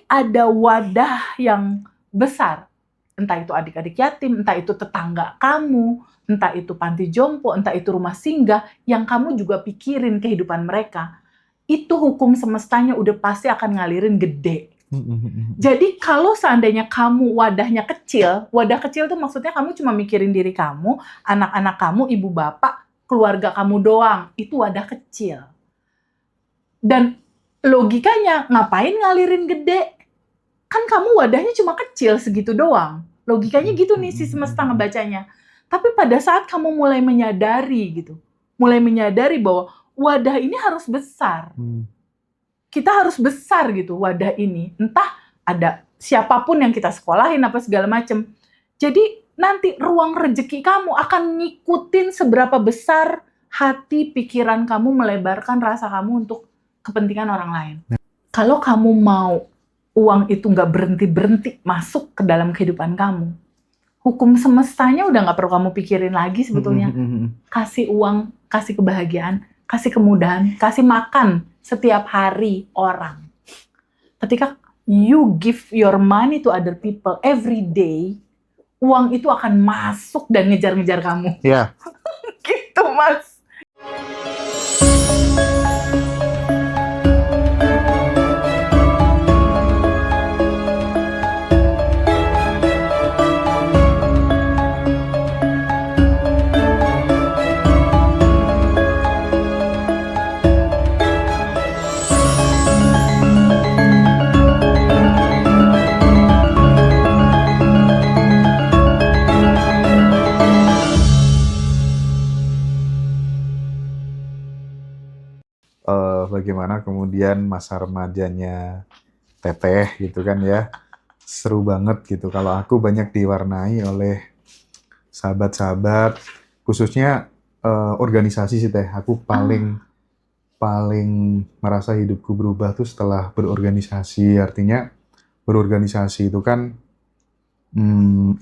ada wadah yang besar, entah itu adik-adik yatim, entah itu tetangga kamu, entah itu panti jompo, entah itu rumah singgah, yang kamu juga pikirin kehidupan mereka, itu hukum semestanya udah pasti akan ngalirin gede. Jadi kalau seandainya kamu wadahnya kecil, wadah kecil tuh maksudnya kamu cuma mikirin diri kamu, anak-anak kamu, ibu bapak, keluarga kamu doang, itu wadah kecil. Dan logikanya, ngapain ngalirin gede? Kan kamu wadahnya cuma kecil segitu doang. Logikanya gitu nih si semesta ngebacanya. Tapi pada saat kamu mulai menyadari gitu, mulai menyadari bahwa wadah ini harus besar. Kita harus besar gitu wadah ini. Entah ada siapapun yang kita sekolahin apa segala macem. Jadi nanti ruang rezeki kamu akan ngikutin seberapa besar hati, pikiran kamu melebarkan rasa kamu untuk kepentingan orang lain. Kalau kamu mau uang itu nggak berhenti-berhenti masuk ke dalam kehidupan kamu, hukum semestanya udah nggak perlu kamu pikirin lagi sebetulnya. Kasih uang, kasih kebahagiaan, kasih kemudahan, kasih makan setiap hari orang. Ketika you give your money to other people every day, uang itu akan masuk dan ngejar-ngejar kamu. Ya. Gitu, Mas. Bagaimana kemudian masa remajanya Teteh gitu kan ya, seru banget gitu. Kalau aku banyak diwarnai oleh sahabat-sahabat, khususnya organisasi sih Teh. Aku paling merasa hidupku berubah tuh setelah berorganisasi. Artinya berorganisasi itu kan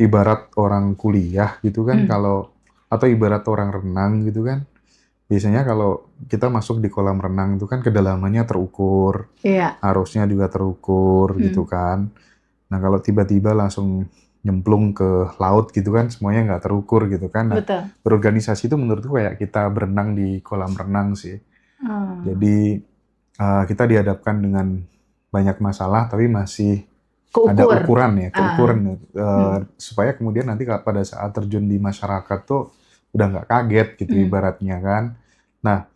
ibarat orang kuliah gitu kan, atau ibarat orang renang gitu kan. Biasanya kalau kita masuk di kolam renang itu kan kedalamannya terukur, arusnya juga terukur gitu kan. Nah kalau tiba-tiba langsung nyemplung ke laut gitu kan, semuanya nggak terukur gitu kan. Nah, berorganisasi itu menurutku kayak kita berenang di kolam renang sih. Jadi kita dihadapkan dengan banyak masalah, tapi masih ada ukuran ya, keukuran supaya kemudian nanti pada saat terjun di masyarakat tuh udah nggak kaget gitu ibaratnya kan. Nah,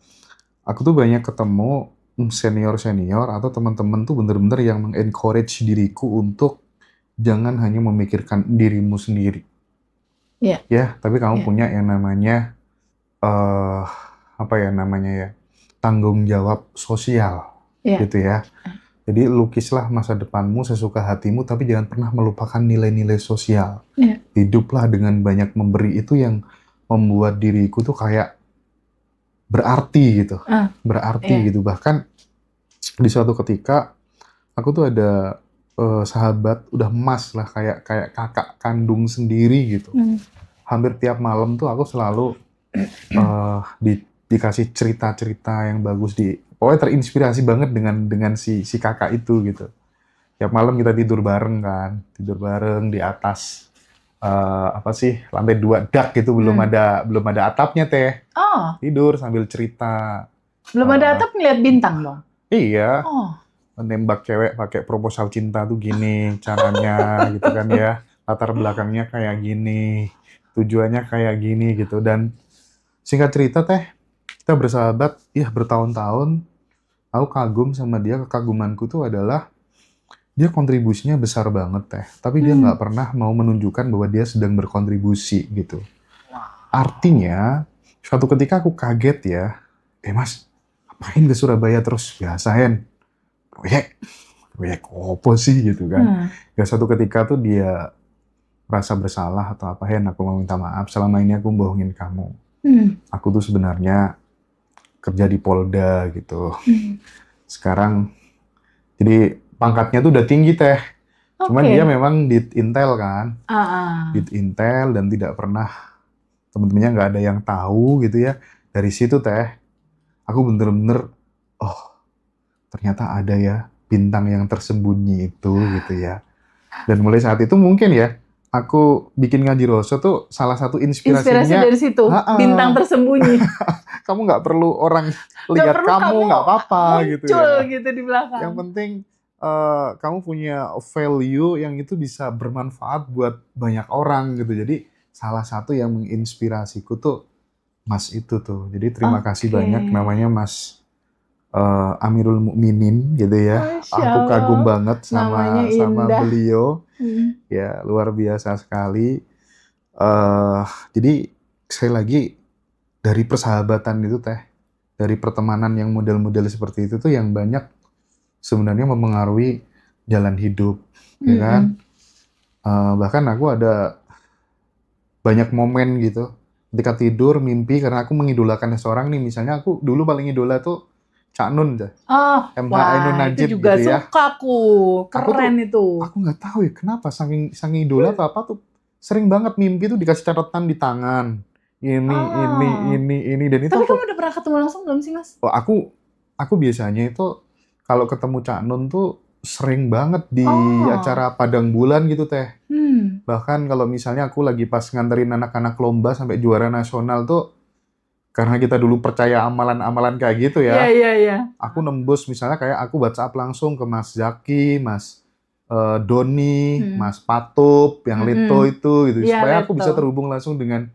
aku tuh banyak ketemu senior-senior atau teman-teman tuh bener-bener yang meng-encourage diriku untuk jangan hanya memikirkan dirimu sendiri. Ya, tapi kamu punya yang namanya tanggung jawab sosial gitu ya. Jadi lukislah masa depanmu sesuka hatimu, tapi jangan pernah melupakan nilai-nilai sosial. Hiduplah dengan banyak memberi, itu yang membuat diriku tuh kayak berarti gitu, gitu. Bahkan di suatu ketika aku tuh ada sahabat udah emas lah, kayak kakak kandung sendiri gitu. Hampir tiap malam tuh aku selalu dikasih cerita-cerita yang bagus, pokoknya terinspirasi banget dengan si kakak itu gitu. Tiap malam kita tidur bareng kan, di atas lantai 2 dak gitu, belum ada atapnya Teh. Tidur sambil cerita. Belum ada atap, ngeliat bintang dong. Iya. Menembak cewek pakai proposal cinta tuh gini caranya gitu kan ya. Latar belakangnya kayak gini, tujuannya kayak gini gitu. Dan singkat cerita Teh, kita bersahabat ya bertahun-tahun. Aku kagum sama dia. Kekagumanku tuh adalah dia kontribusinya besar banget Teh, tapi dia nggak pernah mau menunjukkan bahwa dia sedang berkontribusi gitu. Artinya, suatu ketika aku kaget ya, Mas, ngapain ke Surabaya terus? Biasain, proyek apa sih gitu kan. Ya suatu ketika tuh dia merasa bersalah atau apa, aku mau minta maaf, selama ini aku bohongin kamu. Aku tuh sebenarnya kerja di Polda gitu. Sekarang, jadi pangkatnya tuh udah tinggi Teh, cuman dia memang di Intel kan, di Intel, dan tidak pernah, temen-temennya nggak ada yang tahu gitu ya. Dari situ Teh, aku bener-bener, ternyata ada ya bintang yang tersembunyi itu gitu ya. Dan mulai saat itu mungkin ya, aku bikin ngaji Roso tuh salah satu Inspirasi inspirasinya, dari situ, bintang tersembunyi. kamu nggak perlu orang Nggak lihat perlu kamu, nggak apa-apa gitu muncul ya. gitu di belakang. Yang penting kamu punya value yang itu bisa bermanfaat buat banyak orang gitu. Jadi salah satu yang menginspirasiku tuh Mas itu tuh. Jadi terima kasih Oke. banyak, namanya Mas Amirul Mukminin gitu ya. Masya Aku kagum Allah. banget Namanya sama indah. beliau. Ya luar biasa sekali. Jadi sekali lagi dari persahabatan itu teh, dari pertemanan yang model-model seperti itu tuh yang banyak sebenarnya mempengaruhi jalan hidup, ya kan? Bahkan aku ada banyak momen gitu, ketika tidur mimpi karena aku mengidolakan seseorang nih, misalnya aku dulu paling idola tuh Cak Nun, MH Ainun Wah, itu Najib juga gitu ya. suka aku. Keren itu. Aku nggak tahu ya kenapa saking idola atau apa tuh sering banget mimpi tuh dikasih catatan di tangan. Ini dan itu Tapi aku kamu udah pernah ketemu langsung belum sih, Mas? aku biasanya itu kalau ketemu Cak Nun tuh sering banget di acara Padang Bulan gitu teh. Bahkan kalau misalnya aku lagi pas nganterin anak-anak lomba sampai juara nasional tuh, karena kita dulu percaya amalan-amalan kayak gitu ya. Iya. Aku nembus misalnya kayak aku WhatsApp langsung ke Mas Zaki, Mas Doni, Mas Patup, yang Leto itu gitu. Iya, Supaya aku Leto. bisa terhubung langsung dengan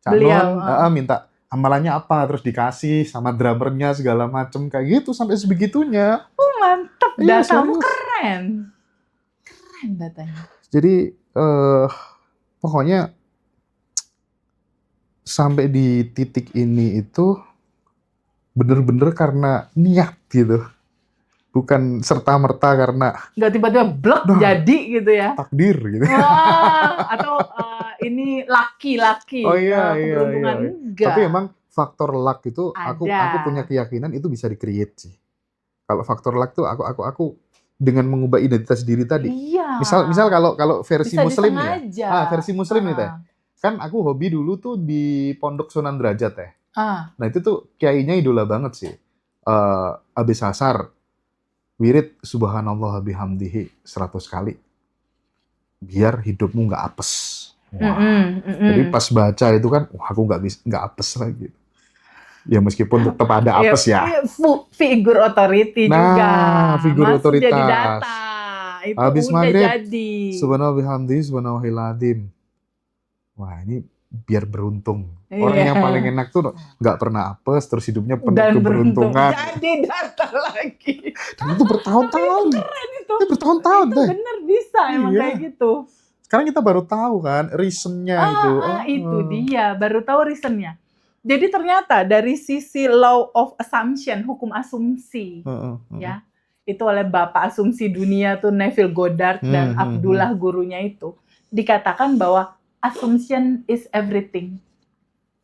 Cak Beliau, Non, minta amalannya apa, terus dikasih sama drummernya segala macem kayak gitu sampai sebegitunya. Mantep, Iya, datamu serius. keren datanya. Jadi pokoknya sampai di titik ini itu bener-bener karena niat gitu, bukan serta-merta karena Nggak tiba-tiba blok jadi gitu ya. takdir gitu. Wah, atau ini laki-laki Oh iya. keberuntungan. Enggak. Tapi emang faktor luck itu aku Ada. punya keyakinan itu bisa di-create sih. Kalau faktor luck tuh aku dengan mengubah identitas diri tadi. Iya. Misal kalau versi Bisa muslim nih ya. disengaja. Versi muslim nih teh. Kan aku hobi dulu tuh di Pondok Sunan Derajat teh. Nah itu tuh kiainya idola banget sih. Abis asar wirid subhanallah bihamdihi 100 kali. Biar hidupmu nggak apes. Wah. Jadi pas baca itu kan, wah aku nggak apes lagi. Ya meskipun tetap ada apes ya. Figur otoriti juga. Figur Masuk otoritas. jadi data. Itu habis udah maghrib, jadi. Subhanallah bihamdihi subhanallahil azim. Wah ini biar beruntung. Orang Iya. yang paling enak tuh nggak pernah apes, terus hidupnya penuh Dan keberuntungan. Jadi data lagi. Dan itu bertahun-tahun. Keren itu. Itu bertahun-tahun Itu deh. bener bisa emang Iya. kayak gitu. Sekarang kita baru tahu kan reasonnya itu. Itu dia, baru tahu reasonnya. Jadi ternyata dari sisi law of assumption, hukum asumsi, ya, itu oleh bapak asumsi dunia tuh Neville Goddard dan Abdullah gurunya itu, dikatakan bahwa assumption is everything.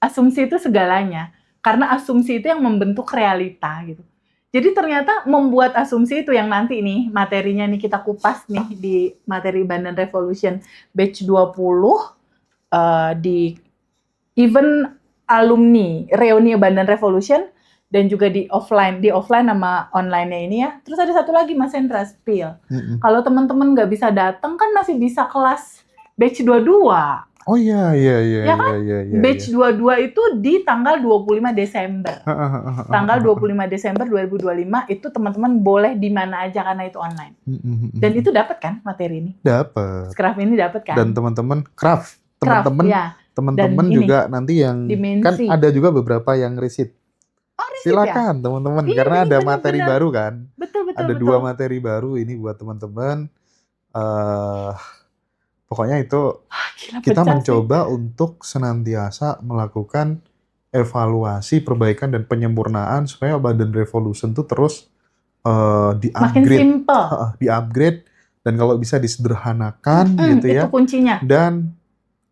Asumsi itu segalanya, karena asumsi itu yang membentuk realita gitu. Jadi ternyata membuat asumsi itu yang nanti nih materinya nih kita kupas nih di materi Bandan Revolution batch 20 di event alumni reuni Bandan Revolution dan juga di offline sama online-nya ini ya. Terus ada satu lagi Mas Hendra Spill. Kalau teman-teman nggak bisa datang kan masih bisa kelas batch 22. Oh iya. Ya kan? Batch 22 itu di tanggal 25 Desember. Tanggal 25 Desember 2025 itu teman-teman boleh di mana aja karena itu online. Dan itu dapat kan materi ini? Dapat. Craft ini dapat kan? Dan teman-teman teman-teman juga nanti yang Dimensi. Kan ada juga beberapa yang receipt. Silakan teman-teman karena ada materi baru kan. Betul. Ada 2 materi baru ini buat teman-teman. Pokoknya itu kita mencoba untuk senantiasa melakukan evaluasi, perbaikan dan penyempurnaan supaya Bandan Revolution tuh terus di-upgrade dan kalau bisa disederhanakan gitu ya. Itu kuncinya. Dan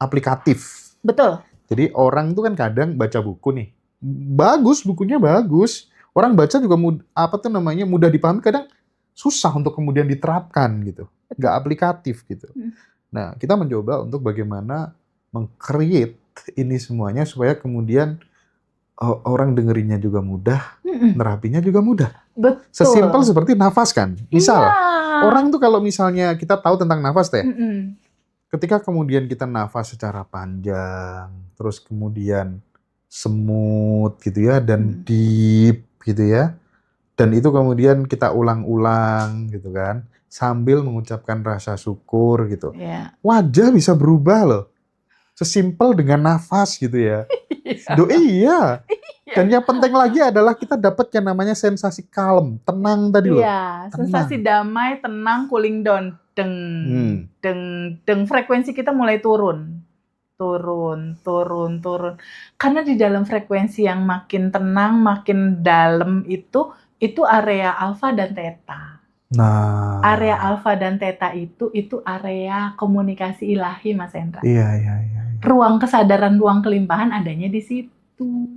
aplikatif. Betul. Jadi orang tuh kan kadang baca buku nih. Bagus, bukunya bagus. Orang baca juga mudah dipahami, kadang susah untuk kemudian diterapkan gitu. Nggak aplikatif gitu. Nah, kita mencoba untuk bagaimana meng-create ini semuanya supaya kemudian orang dengerinnya juga mudah, Mm-mm. nerapinya juga mudah. Betul. Sesimpel seperti nafas kan. Misal, Iya. orang tuh kalau misalnya kita tahu tentang nafas teh, Mm-mm. ketika kemudian kita nafas secara panjang, terus kemudian semut gitu ya, dan deep gitu ya, dan itu kemudian kita ulang-ulang gitu kan, sambil mengucapkan rasa syukur gitu. Iya. Wajah bisa berubah loh. Sesimpel dengan nafas gitu ya. Iya. Dan yang penting lagi adalah kita dapat yang namanya sensasi kalem, tenang tadi loh. Iya, Tenang. sensasi damai, tenang, cooling down. Deng, deng, deng, frekuensi kita mulai turun. Turun. Karena di dalam frekuensi yang makin tenang, makin dalam itu area alfa dan theta. Nah. Area alfa dan theta itu area komunikasi ilahi, Mas Hendra. Iya. Ruang kesadaran, ruang kelimpahan adanya di situ.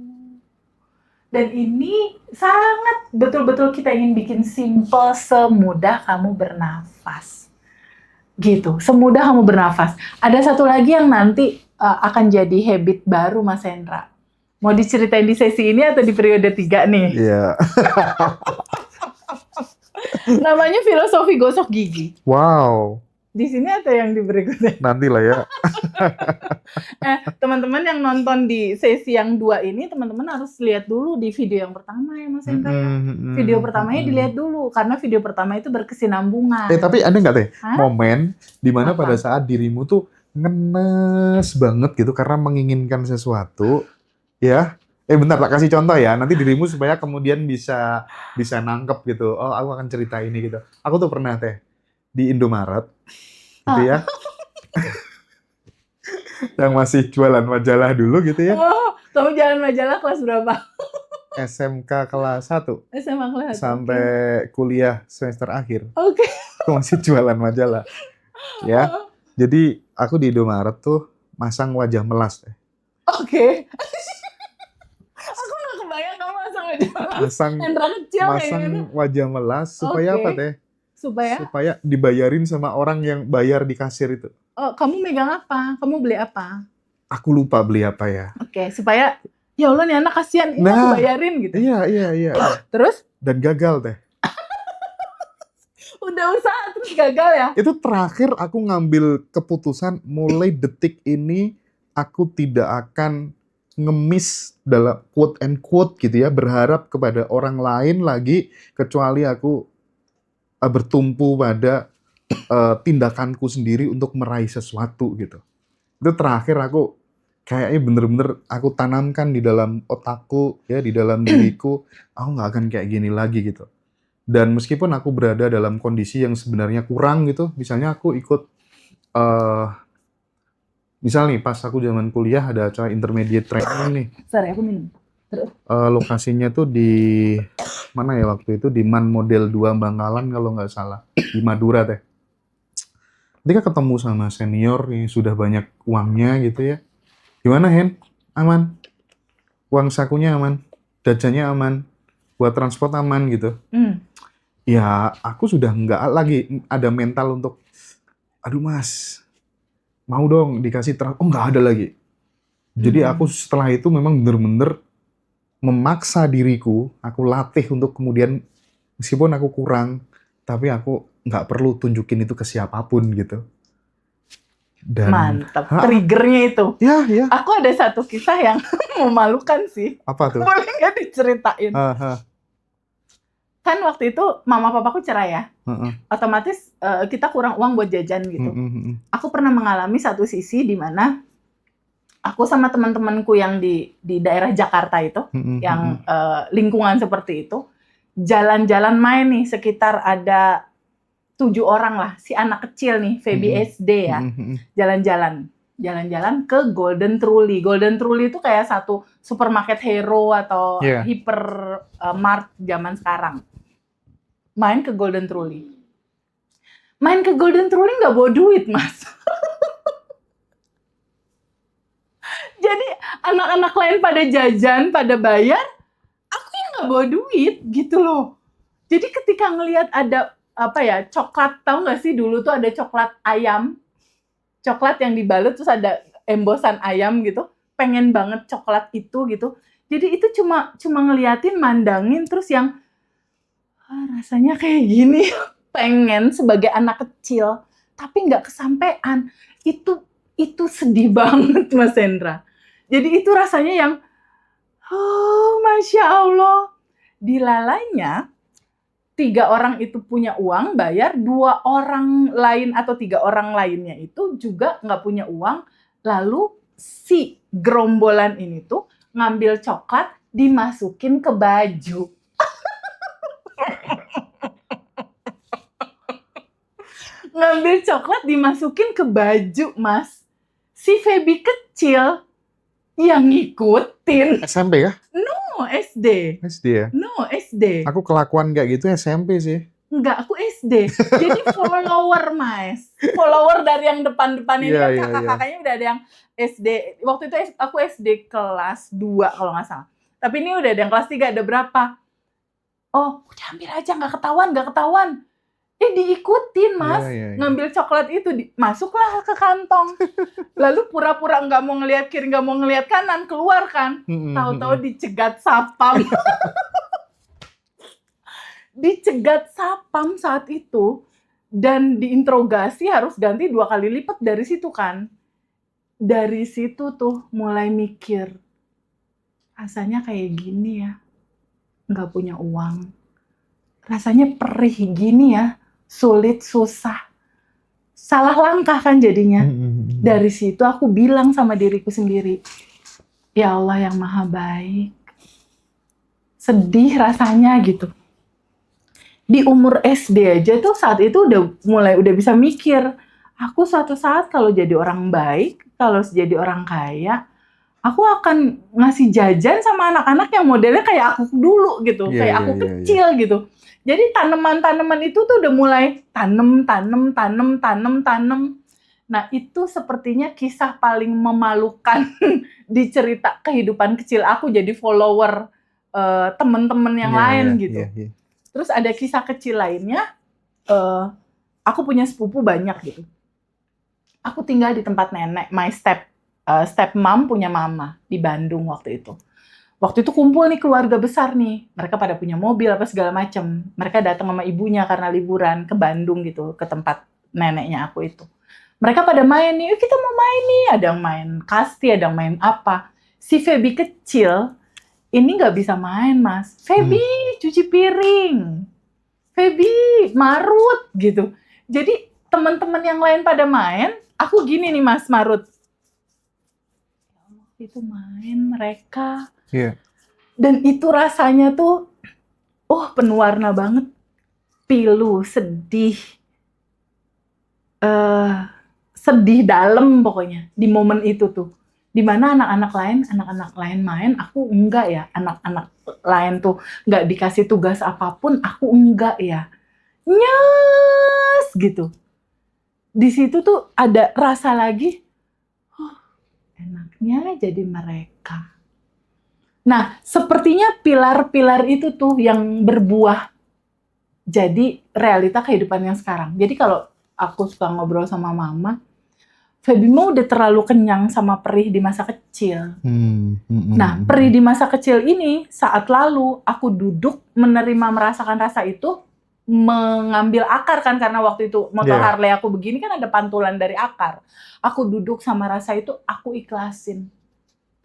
Dan ini sangat betul-betul kita ingin bikin simple, semudah kamu bernafas. Gitu, semudah kamu bernafas. Ada satu lagi yang nanti akan jadi habit baru, Mas Hendra. Mau diceritain di sesi ini atau di periode 3 nih? Iya. Namanya filosofi gosok gigi. Wow. Di sini atau yang di berikutnya? Nanti lah ya. Teman-teman yang nonton di sesi yang 2 ini, teman-teman harus lihat dulu di video yang pertama ya, Mas Hendra. Video pertamanya dilihat dulu, karena video pertama itu berkesinambungan. Tapi ada nggak teh Hah? momen dimana Apa? pada saat dirimu tuh ngenes banget gitu karena menginginkan sesuatu, ya? Bentar, tak kasih contoh ya. Nanti dirimu supaya kemudian bisa nangkep gitu. Oh, aku akan cerita ini gitu. Aku tuh pernah teh di Indomaret, gitu ya. Yang masih jualan majalah dulu gitu ya. Oh, kamu jalan majalah kelas berapa? SMK kelas 1 SMA kelas 1. sampai kuliah semester akhir. Oke. Aku masih jualan majalah. Ya. Jadi aku di Indomaret tuh masang wajah melas teh. Oke. Aku nggak kebayang kamu masang wajah melas. Hendra kecil kayak gitu. Masang wajah melas supaya Oke. apa teh? Supaya dibayarin sama orang yang bayar di kasir itu. Oh, kamu megang apa? Kamu beli apa? Aku lupa beli apa ya. Oke, supaya ya Allah nih anak kasihan, ini aku bayarin gitu. Iya. Terus? Dan gagal teh. Udah usaha terus gagal ya? Itu terakhir aku ngambil keputusan mulai detik ini aku tidak akan ngemis dalam quote and quote gitu ya, berharap kepada orang lain lagi kecuali aku bertumpu pada tindakanku sendiri untuk meraih sesuatu gitu. Itu terakhir aku kayaknya bener-bener aku tanamkan di dalam otakku ya, di dalam diriku, aku nggak akan kayak gini lagi gitu. Dan meskipun aku berada dalam kondisi yang sebenarnya kurang gitu, misalnya aku ikut misal nih pas aku zaman kuliah ada acara intermediate training nih. Sorry, aku minum. Terus? Lokasinya tuh di mana ya waktu itu, di MAN Model 2 Bangkalan kalau nggak salah, di Madura teh. Ketika ketemu sama senior yang sudah banyak uangnya gitu ya, gimana Hen? Aman? Uang sakunya aman? Jajannya aman? Buat transport aman gitu? Ya aku sudah nggak lagi ada mental untuk, aduh mas, mau dong dikasih transport, oh nggak ada lagi. Jadi aku setelah itu memang bener-bener memaksa diriku, aku latih untuk kemudian meskipun aku kurang, tapi aku nggak perlu tunjukin itu ke siapapun gitu. Dan, mantap, triggernya itu. Ya. Aku ada satu kisah yang memalukan sih. Apa tuh? Boleh nggak diceritain? Kan waktu itu mama papaku cerai ya. Otomatis kita kurang uang buat jajan gitu. Aku pernah mengalami satu sisi di mana aku sama teman-temanku yang di daerah Jakarta itu, yang lingkungan seperti itu, jalan-jalan main nih, sekitar ada 7 orang lah, si anak kecil nih, Feby SD ya, jalan-jalan ke Golden Truly. Golden Truly itu kayak satu supermarket hero atau hypermart zaman sekarang. Main ke Golden Truly. Main ke Golden Truly nggak bawa duit, Mas. Jadi anak-anak lain pada jajan, pada bayar, aku yang nggak bawa duit gitu loh. Jadi ketika ngelihat ada coklat, tahu nggak sih dulu tuh ada coklat ayam, coklat yang dibalut terus ada embosan ayam gitu, pengen banget coklat itu gitu. Jadi itu cuma ngeliatin, mandangin, terus yang rasanya kayak gini, pengen sebagai anak kecil, tapi nggak kesampean. Itu sedih banget, Mas Hendra. Jadi itu rasanya yang, oh Masya Allah, dilalainya 3 orang itu punya uang, bayar, 2 orang lain atau 3 orang lainnya itu juga nggak punya uang, lalu si gerombolan ini tuh ngambil coklat, dimasukin ke baju. Ngambil coklat dimasukin ke baju, Mas. Si Feby kecil yang ngikutin. SMP ya? No, SD. SD ya? No, SD. Aku kelakuan kayak gitu SMP sih. Enggak, aku SD. Jadi follower, Mas. Follower dari yang depan-depan ini kan kakak-kakaknya udah ada yang SD. Waktu itu aku SD kelas 2 kalau nggak salah. Tapi ini udah ada yang kelas 3, ada berapa? Oh, udah ambil aja, nggak ketahuan. Diikutin, Mas. Ngambil coklat itu, masuklah ke kantong. Lalu pura-pura nggak mau ngelihat kiri, nggak mau ngelihat kanan, keluar kan. Tahu-tahu dicegat sapam. Dicegat sapam saat itu, dan diinterogasi harus ganti 2 kali lipat dari situ kan. Dari situ tuh mulai mikir, rasanya kayak gini ya, nggak punya uang. Rasanya perih gini ya, sulit, susah. Salah langkah kan jadinya. Dari situ aku bilang sama diriku sendiri, ya Allah yang maha baik. Sedih rasanya gitu. Di umur SD aja tuh saat itu udah bisa mikir, aku suatu saat kalau jadi orang baik, kalau jadi orang kaya, aku akan ngasih jajan sama anak-anak yang modelnya kayak aku dulu gitu, kayak aku kecil gitu. Jadi tanaman-tanaman itu tuh udah mulai tanam. Nah itu sepertinya kisah paling memalukan di cerita kehidupan kecil aku jadi follower teman-teman yang lain gitu. Terus ada kisah kecil lainnya, aku punya sepupu banyak gitu. Aku tinggal di tempat nenek, my step mom punya mama di Bandung waktu itu. Waktu itu kumpul nih keluarga besar nih, mereka pada punya mobil apa segala macam. Mereka datang sama ibunya karena liburan ke Bandung gitu, ke tempat neneknya aku itu. Mereka pada main nih, kita mau main nih, ada yang main kasti, ada yang main apa. Si Feby kecil ini nggak bisa main, Mas. Feby cuci piring, Feby marut gitu. Jadi teman-teman yang lain pada main, aku gini nih Mas marut. Itu main mereka. Dan itu rasanya tuh, penuh warna banget. Pilu, sedih, sedih dalam pokoknya di momen itu tuh. Dimana anak-anak lain main, aku enggak ya. Anak-anak lain tuh nggak dikasih tugas apapun, aku enggak ya. Nyes gitu. Di situ tuh ada rasa lagi, enaknya jadi mereka. Nah, sepertinya pilar-pilar itu tuh yang berbuah jadi realita kehidupan yang sekarang. Jadi kalau aku suka ngobrol sama mama, Feby mau udah terlalu kenyang sama perih di masa kecil. Nah, perih di masa kecil ini, saat lalu aku duduk menerima merasakan rasa itu, mengambil akar kan, karena waktu itu motor Harley aku begini kan ada pantulan dari akar. Aku duduk sama rasa itu, aku ikhlasin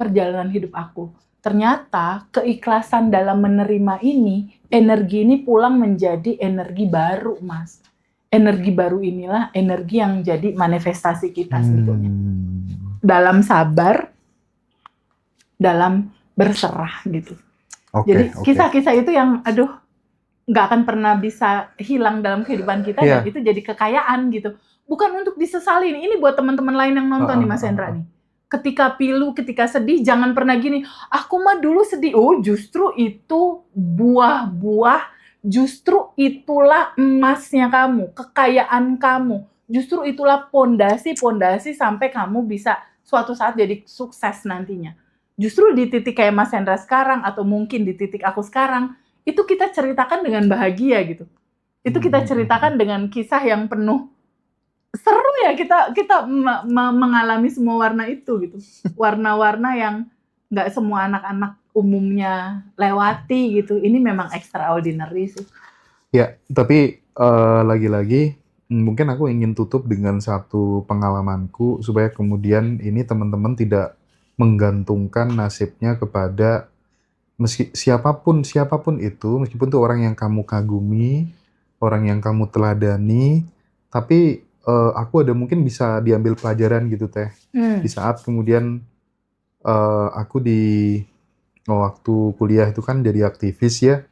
perjalanan hidup aku. Ternyata keikhlasan dalam menerima ini, energi ini pulang menjadi energi baru, Mas. Energi baru inilah energi yang jadi manifestasi kita sebetulnya. Dalam sabar, dalam berserah gitu. Jadi kisah-kisah itu yang nggak akan pernah bisa hilang dalam kehidupan kita, dan itu jadi kekayaan gitu. Bukan untuk disesali, ini buat teman-teman lain yang nonton nih Mas Hendra nih. Ketika pilu, ketika sedih, jangan pernah gini, aku mah dulu sedih. Justru itu buah-buah, justru itulah emasnya kamu, kekayaan kamu. Justru itulah pondasi sampai kamu bisa suatu saat jadi sukses nantinya. Justru di titik kayak Mas Hendra sekarang, atau mungkin di titik aku sekarang, itu kita ceritakan dengan bahagia gitu. Itu kita ceritakan dengan kisah yang penuh seru ya, kita mengalami semua warna itu gitu. Warna-warna yang nggak semua anak-anak umumnya lewati gitu. Ini memang extraordinary sih. Ya, tapi lagi-lagi mungkin aku ingin tutup dengan satu pengalamanku supaya kemudian ini teman-teman tidak menggantungkan nasibnya kepada siapapun itu, meskipun itu orang yang kamu kagumi, orang yang kamu teladani, tapi aku ada mungkin bisa diambil pelajaran gitu Teh. Di saat kemudian aku waktu kuliah itu kan jadi aktivis ya.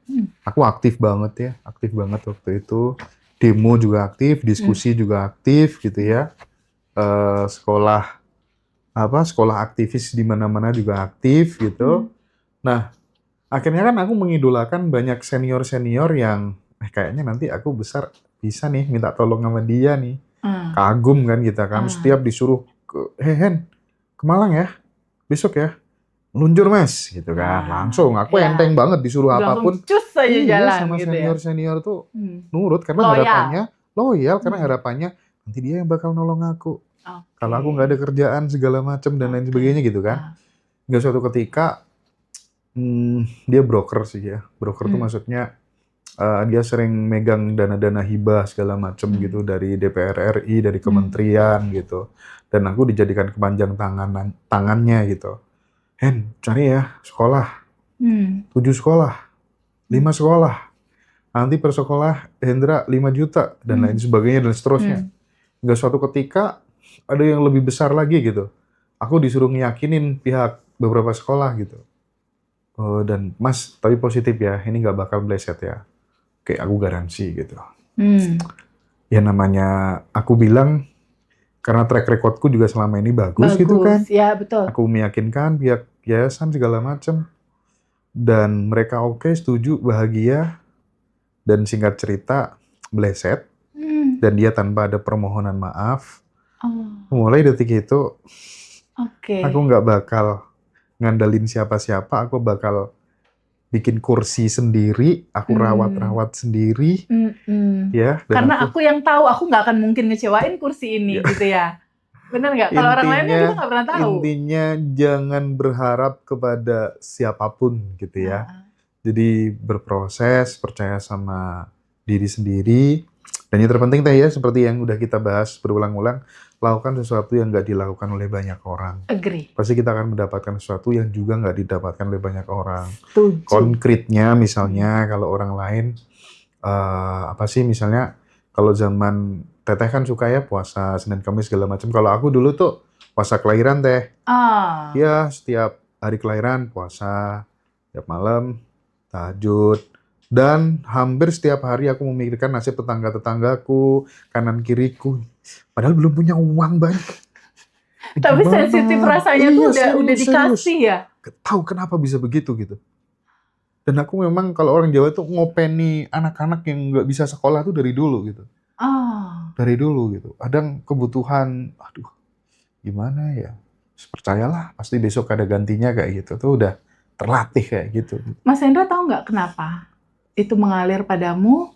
Aku aktif banget waktu itu. Demo juga aktif, diskusi juga aktif gitu ya. Sekolah aktivis di mana-mana juga aktif gitu. Nah, akhirnya kan aku mengidolakan banyak senior-senior yang kayaknya nanti aku besar bisa nih minta tolong sama dia nih. Kagum kan kita kan. Setiap disuruh Hen, ke Malang ya, besok ya. Meluncur mas, gitu kan. Langsung, aku enteng banget disuruh apapun. Cus aja jalan sama gitu senior-senior tuh nurut. Karena loyal, karena harapannya nanti dia yang bakal nolong aku. Kalau aku nggak ada kerjaan segala macam dan lain sebagainya gitu kan. Nggak suatu ketika, dia broker sih ya. Broker tuh maksudnya, dia sering megang dana-dana hibah segala macam gitu dari DPR RI, dari kementerian gitu. Dan aku dijadikan kepanjang tangannya gitu. Hen, cari ya sekolah, 7 sekolah, 5 sekolah, nanti per sekolah Hendra 5 juta, dan lain sebagainya dan seterusnya. Nggak suatu ketika ada yang lebih besar lagi gitu. Aku disuruh ngiyakinin pihak beberapa sekolah gitu. Dan mas, tapi positif ya, ini nggak bakal meleset ya. Oke, aku garansi gitu. Ya namanya, aku bilang, karena track recordku juga selama ini bagus gitu kan. Ya, betul. Aku meyakinkan pihak yayasan segala macam. Dan mereka oke, setuju, bahagia. Dan singkat cerita, meleset. Dan dia tanpa ada permohonan maaf. Mulai detik itu, aku nggak bakal ngandalin siapa-siapa. Aku bakal bikin kursi sendiri. Aku rawat-rawat sendiri. Ya, karena aku yang tahu, aku nggak akan mungkin ngecewain kursi ini gitu ya. Benar nggak? Kalau orang lainnya kita nggak pernah tahu. Intinya jangan berharap kepada siapapun gitu ya. Jadi berproses, percaya sama diri sendiri. Dan yang terpenting Teh ya, seperti yang udah kita bahas berulang-ulang, lakukan sesuatu yang nggak dilakukan oleh banyak orang. Agree. Pasti kita akan mendapatkan sesuatu yang juga nggak didapatkan oleh banyak orang. Setuju. Konkretnya misalnya kalau orang lain, apa sih misalnya kalau zaman Teteh kan suka ya puasa Senin Kamis segala macam. Kalau aku dulu tuh puasa kelahiran Teh. Ya setiap hari kelahiran puasa, tiap malam tahajud, dan hampir setiap hari aku memikirkan nasib tetangga-tetanggaku, kanan kiriku. Padahal belum punya uang banyak. Tapi sensitif rasanya tuh udah dikasih ya. Gak tahu kenapa bisa begitu gitu. Dan aku memang kalau orang Jawa tuh ngopeni anak-anak yang nggak bisa sekolah tuh dari dulu gitu. Dari dulu gitu. Kadang kebutuhan, aduh gimana ya. Percayalah pasti besok ada gantinya kayak gitu. Tuh udah terlatih kayak gitu. Mas Hendra tahu nggak kenapa itu mengalir padamu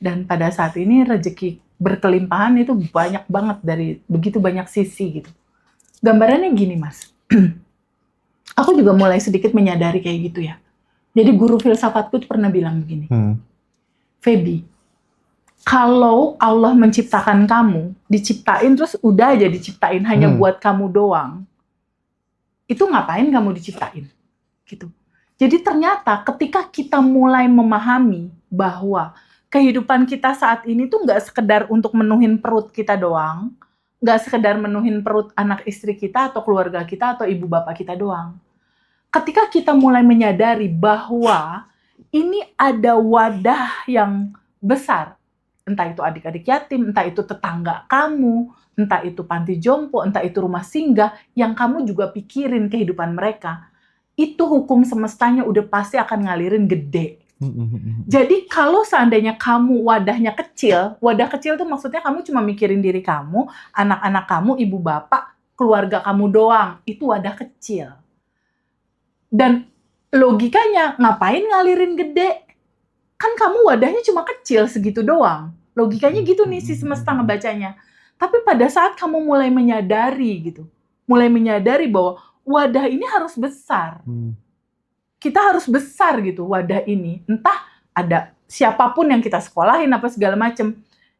dan pada saat ini rezeki berkelimpahan itu banyak banget dari begitu banyak sisi gitu. Gambarannya gini Mas. Aku juga mulai sedikit menyadari kayak gitu ya. Jadi guru filsafatku pernah bilang begini. Feby, kalau Allah menciptakan kamu, diciptain terus udah aja diciptain hanya buat kamu doang, itu ngapain kamu diciptain? Gitu. Jadi ternyata ketika kita mulai memahami bahwa kehidupan kita saat ini tuh nggak sekedar untuk menuhin perut kita doang, nggak sekedar menuhin perut anak istri kita atau keluarga kita atau ibu bapak kita doang. Ketika kita mulai menyadari bahwa ini ada wadah yang besar, entah itu adik-adik yatim, entah itu tetangga kamu, entah itu panti jompo, entah itu rumah singgah, yang kamu juga pikirin kehidupan mereka, itu hukum semestanya udah pasti akan ngalirin gede. Jadi kalau seandainya kamu wadahnya kecil, wadah kecil itu maksudnya kamu cuma mikirin diri kamu, anak-anak kamu, ibu bapak, keluarga kamu doang, itu wadah kecil. Dan logikanya, ngapain ngalirin gede? Kan kamu wadahnya cuma kecil segitu doang. Logikanya gitu nih si semesta ngebacanya. Tapi pada saat kamu mulai menyadari gitu, mulai menyadari bahwa wadah ini harus besar. kita harus besar gitu wadah ini. Entah ada siapapun yang kita sekolahin apa segala macam.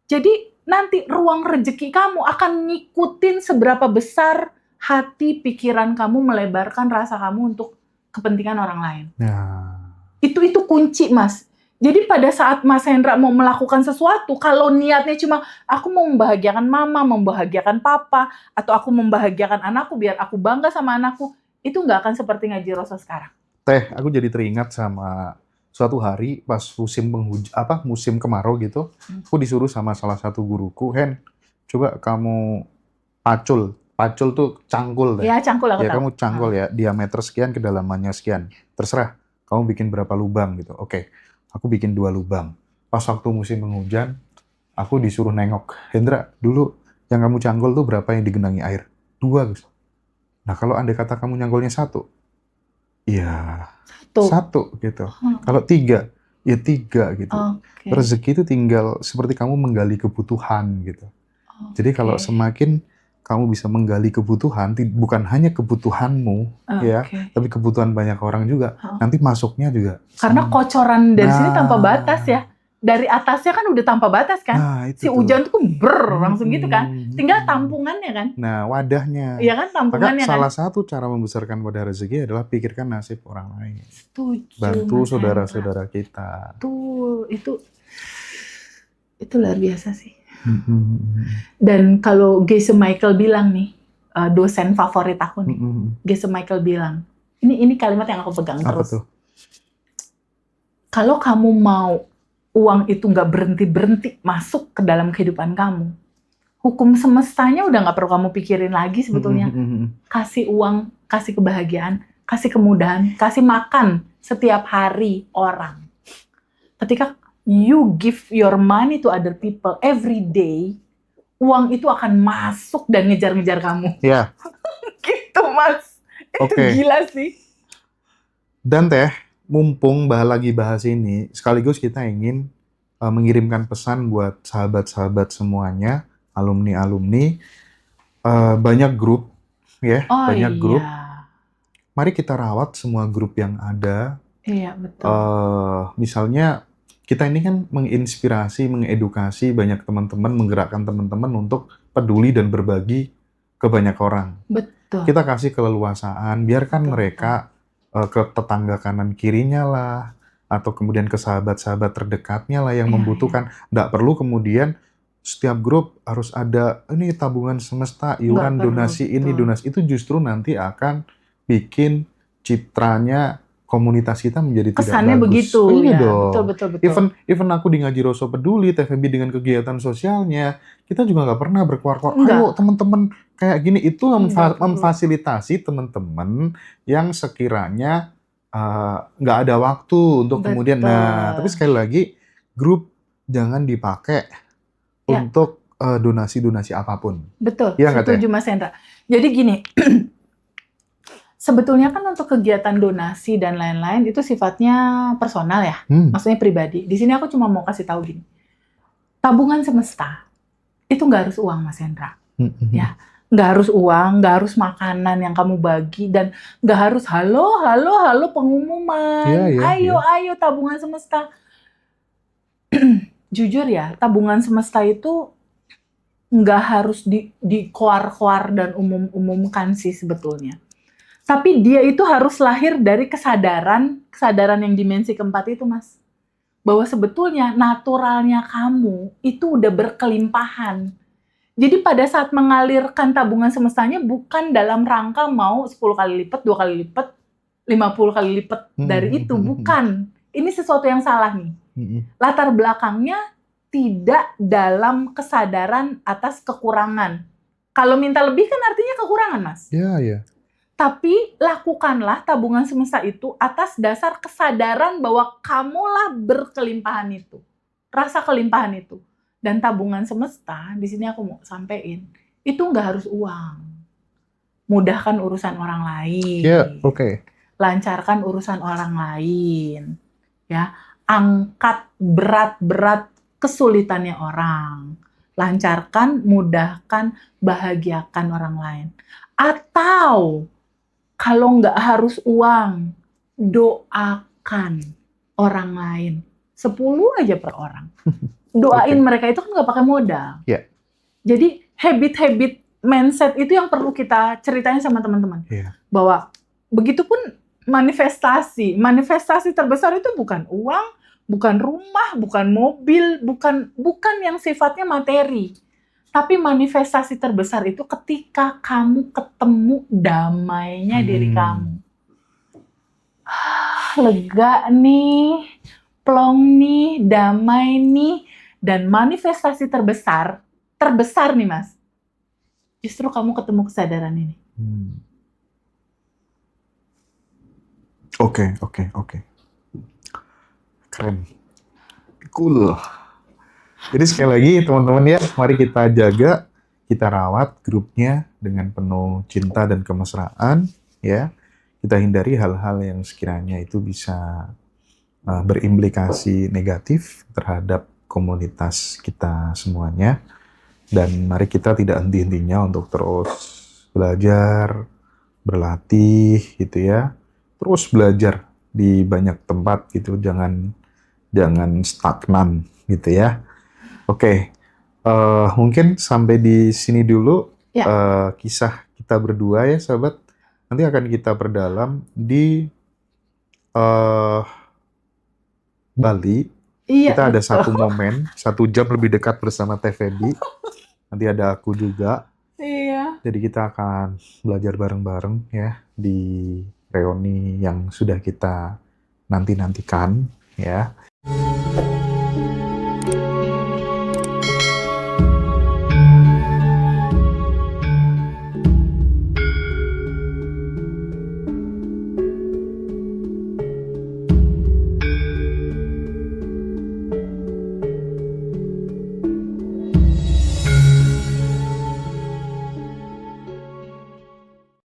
Jadi nanti ruang rezeki kamu akan ngikutin seberapa besar hati pikiran kamu melebarkan rasa kamu untuk kepentingan orang lain. Nah, Itu kunci, Mas. Jadi pada saat Mas Hendra mau melakukan sesuatu, kalau niatnya cuma aku mau membahagiakan mama, membahagiakan papa, atau aku membahagiakan anakku biar aku bangga sama anakku, itu nggak akan seperti Ngaji Roso sekarang. Teh, aku jadi teringat sama suatu hari pas musim kemarau gitu, aku disuruh sama salah satu guruku, Hen, coba kamu pacul. Pacul tuh cangkul deh. Ya, cangkul aku Ya tahu. kamu cangkul ya, diameter sekian, kedalamannya sekian. Terserah, kamu bikin berapa lubang gitu. Oke, aku bikin 2 lubang. Pas waktu musim penghujan, aku disuruh nengok. Hendra, dulu yang kamu cangkul tuh berapa yang digenangi air? 2, Gus. Nah, kalau andai kata kamu nyanggolnya 1, ya Tuh. 1 gitu. Kalau 3, ya 3 gitu. Oke. Rezeki itu tinggal seperti kamu menggali kebutuhan gitu. Jadi kalau Oke. semakin kamu bisa menggali kebutuhan, bukan hanya kebutuhanmu, ya, Oke. tapi kebutuhan banyak orang juga, nanti masuknya juga. Karena kocoran dari sini tanpa batas ya. Dari atasnya kan udah tanpa batas kan. Nah, itu Si hujan tuh langsung gitu kan. Mm-mm. Tinggal tampungannya kan. Nah, wadahnya. Iya kan, Maka tampungannya kan. salah satu cara membesarkan wadah rezeki adalah pikirkan nasib orang lain. Setuju, Bantu Mas saudara-saudara kita. Betul, itu luar biasa sih. Mm-mm. Dan kalau Gese Michael bilang nih, dosen favorit aku nih, Mm-mm. Gese Michael bilang, ini kalimat yang aku pegang Apa terus. tuh? Kalau kamu mau uang itu nggak berhenti masuk ke dalam kehidupan kamu, hukum semestanya udah nggak perlu kamu pikirin lagi sebetulnya. Mm-mm. Kasih uang, kasih kebahagiaan, kasih kemudahan, kasih makan setiap hari orang. Ketika you give your money to other people every day, uang itu akan masuk dan ngejar-ngejar kamu. Ya. Gitu, Mas. Itu gila sih. Dan Teh, mumpung lagi bahas ini, sekaligus kita ingin mengirimkan pesan buat sahabat-sahabat semuanya, alumni-alumni, banyak grup, ya, banyak grup. Mari kita rawat semua grup yang ada. Iya, betul. Misalnya, kita ini kan menginspirasi, mengedukasi banyak teman-teman, menggerakkan teman-teman untuk peduli dan berbagi ke banyak orang. Betul. Kita kasih keleluasaan, biarkan mereka ke tetangga kanan kirinya lah, atau kemudian ke sahabat-sahabat terdekatnya lah yang membutuhkan. Nggak perlu kemudian setiap grup harus ada ini tabungan semesta, iuran, donasi ini, donasi itu, justru nanti akan bikin citranya komunitas kita menjadi kesannya tidak bagus. Begitu, iya ya, dong. Betul. Even aku di Ngaji Roso peduli, TVB dengan kegiatan sosialnya, kita juga nggak pernah berkuar-kuar. Ayo teman-teman kayak gini, itu memfasilitasi teman-teman yang sekiranya nggak ada waktu untuk kemudian. Nah, tapi sekali lagi, grup jangan dipakai untuk donasi-donasi apapun. Betul, ya, setuju Mas Hendra. Jadi gini, sebetulnya kan untuk kegiatan donasi dan lain-lain itu sifatnya personal ya, maksudnya pribadi. Di sini aku cuma mau kasih tahu gini, tabungan semesta itu nggak harus uang, Mas Hendra. Ya, nggak harus uang, nggak harus makanan yang kamu bagi, dan nggak harus halo pengumuman, ayo tabungan semesta. Jujur ya, tabungan semesta itu nggak harus dikoar-koar dan umum-umumkan sih sebetulnya. Tapi dia itu harus lahir dari kesadaran yang dimensi keempat itu, Mas. Bahwa sebetulnya naturalnya kamu itu udah berkelimpahan. Jadi pada saat mengalirkan tabungan semestanya bukan dalam rangka mau 10 kali lipat, 2 kali lipat, 50 kali lipat dari itu, bukan. Ini sesuatu yang salah nih. Latar belakangnya tidak dalam kesadaran atas kekurangan. Kalau minta lebih kan artinya kekurangan, Mas. Iya. Tapi lakukanlah tabungan semesta itu atas dasar kesadaran bahwa kamulah berkelimpahan itu. Rasa kelimpahan itu. Dan tabungan semesta, di sini aku mau sampein, itu nggak harus uang. Mudahkan urusan orang lain. Lancarkan urusan orang lain. Ya, angkat berat-berat kesulitannya orang. Lancarkan, mudahkan, bahagiakan orang lain. Atau kalau nggak harus uang, doakan orang lain. 10 aja per orang. Doain Oke. mereka itu kan nggak pakai modal. Iya. Jadi habit-habit mindset itu yang perlu kita ceritain sama teman-teman. Iya. Bahwa begitupun manifestasi. Manifestasi terbesar itu bukan uang, bukan rumah, bukan mobil, bukan yang sifatnya materi. Tapi manifestasi terbesar itu ketika kamu ketemu damainya diri kamu. Lega nih, plong nih, damai nih, dan manifestasi terbesar nih Mas. Justru kamu ketemu kesadaran ini. Oke. Keren. Cool. Jadi sekali lagi teman-teman ya, mari kita jaga, kita rawat grupnya dengan penuh cinta dan kemesraan ya. Kita hindari hal-hal yang sekiranya itu bisa berimplikasi negatif terhadap komunitas kita semuanya. Dan mari kita tidak henti-hentinya untuk terus belajar, berlatih gitu ya. Terus belajar di banyak tempat gitu, jangan stagnan gitu ya. Oke, mungkin sampai di sini dulu Ya. Kisah kita berdua ya sahabat. Nanti akan kita perdalam di Bali. Iya, Kita ada betul. satu momen, 1 jam lebih dekat bersama Teh Feby. Nanti ada aku juga. Iya. Jadi kita akan belajar bareng-bareng ya di reuni yang sudah kita nanti-nantikan ya.